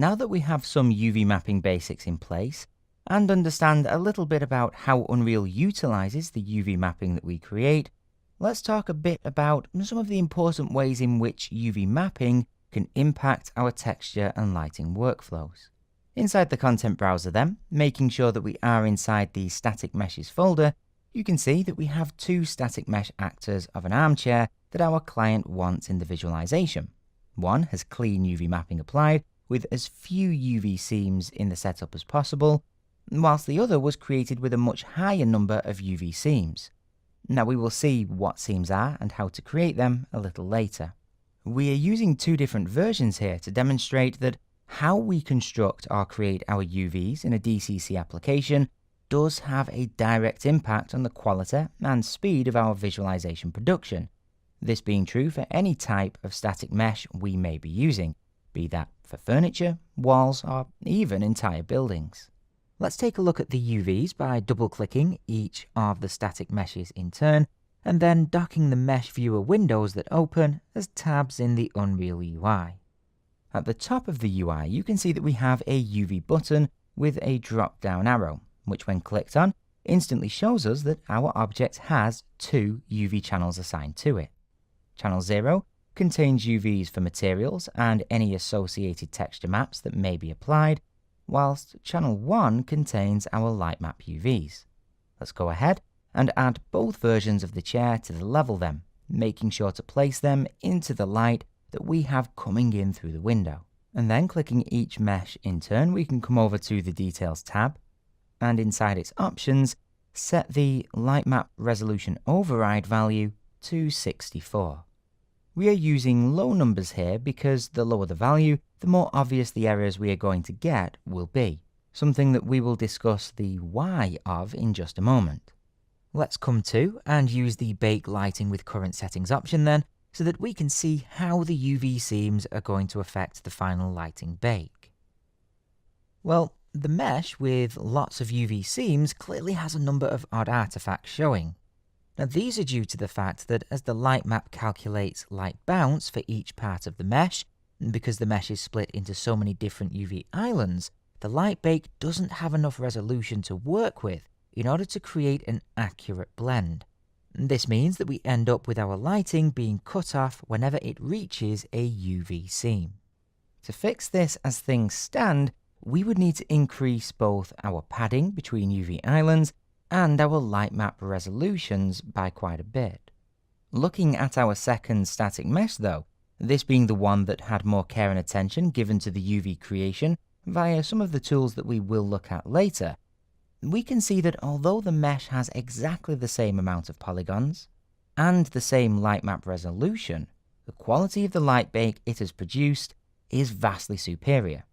Now that we have some UV mapping basics in place, and understand a little bit about how Unreal utilizes the UV mapping that we create, let's talk a bit about some of the important ways in which UV mapping can impact our texture and lighting workflows. Inside the content browser then, making sure that we are inside the static meshes folder, you can see that we have two static mesh actors of an armchair that our client wants in the visualization. One has clean UV mapping applied with as few UV seams in the setup as possible, whilst the other was created with a much higher number of UV seams. Now we will see what seams are and how to create them a little later. We are using two different versions here to demonstrate that how we construct or create our UVs in a DCC application does have a direct impact on the quality and speed of our visualization production. This being true for any type of static mesh we may be using, be that for furniture, walls, or even entire buildings. Let's take a look at the UVs by double-clicking each of the static meshes in turn, and then docking the mesh viewer windows that open as tabs in the Unreal UI. At the top of the UI, you can see that we have a UV button with a drop-down arrow, which when clicked on, instantly shows us that our object has two UV channels assigned to it. Channel 0 contains UVs for materials and any associated texture maps that may be applied, whilst Channel 1 contains our light map UVs. Let's go ahead and add both versions of the chair to the level then, making sure to place them into the light that we have coming in through the window. And then clicking each mesh in turn, we can come over to the Details tab, and inside its options, set the light map resolution override value to 64. We are using low numbers here because the lower the value, the more obvious the errors we are going to get will be, something that we will discuss the why of in just a moment. Let's come to and use the Bake Lighting with Current Settings option then, so that we can see how the UV seams are going to affect the final lighting bake. Well, the mesh with lots of UV seams clearly has a number of odd artifacts showing. Now these are due to the fact that as the light map calculates light bounce for each part of the mesh, and because the mesh is split into so many different UV islands, the light bake doesn't have enough resolution to work with in order to create an accurate blend. This means that we end up with our lighting being cut off whenever it reaches a UV seam. To fix this as things stand, we would need to increase both our padding between UV islands and our light map resolutions by quite a bit. Looking at our second static mesh though, this being the one that had more care and attention given to the UV creation via some of the tools that we will look at later, we can see that although the mesh has exactly the same amount of polygons and the same light map resolution, the quality of the light bake it has produced is vastly superior,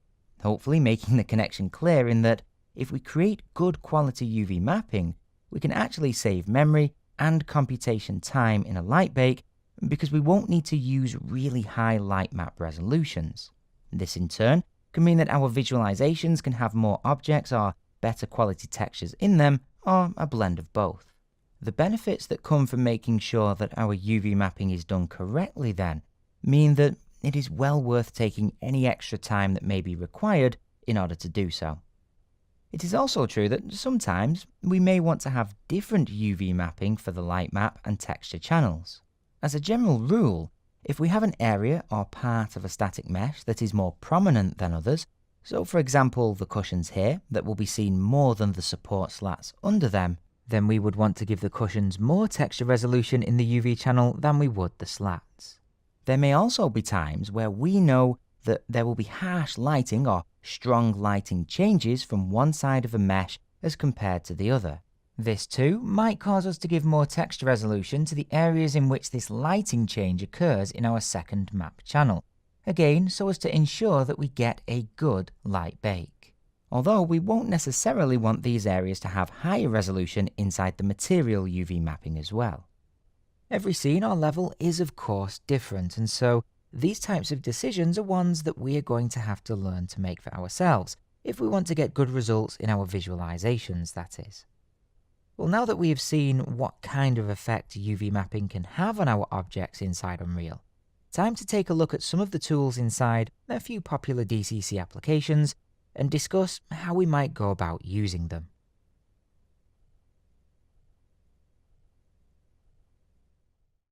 hopefully making the connection clear in that if we create good quality UV mapping, we can actually save memory and computation time in a light bake because we won't need to use really high light map resolutions. This in turn can mean that our visualizations can have more objects or better quality textures in them, or a blend of both. The benefits that come from making sure that our UV mapping is done correctly then mean that it is well worth taking any extra time that may be required in order to do so. It is also true that sometimes we may want to have different UV mapping for the light map and texture channels. As a general rule, if we have an area or part of a static mesh that is more prominent than others, so for example the cushions here that will be seen more than the support slats under them, then we would want to give the cushions more texture resolution in the UV channel than we would the slats. There may also be times where we know that there will be harsh lighting or strong lighting changes from one side of a mesh as compared to the other. This too might cause us to give more texture resolution to the areas in which this lighting change occurs in our second map channel, again so as to ensure that we get a good light bake. Although we won't necessarily want these areas to have higher resolution inside the material UV mapping as well. Every scene or level is of course different, and so these types of decisions are ones that we are going to have to learn to make for ourselves if we want to get good results in our visualizations, that is. Well, now that we have seen what kind of effect UV mapping can have on our objects inside Unreal, time to take a look at some of the tools inside a few popular DCC applications and discuss how we might go about using them.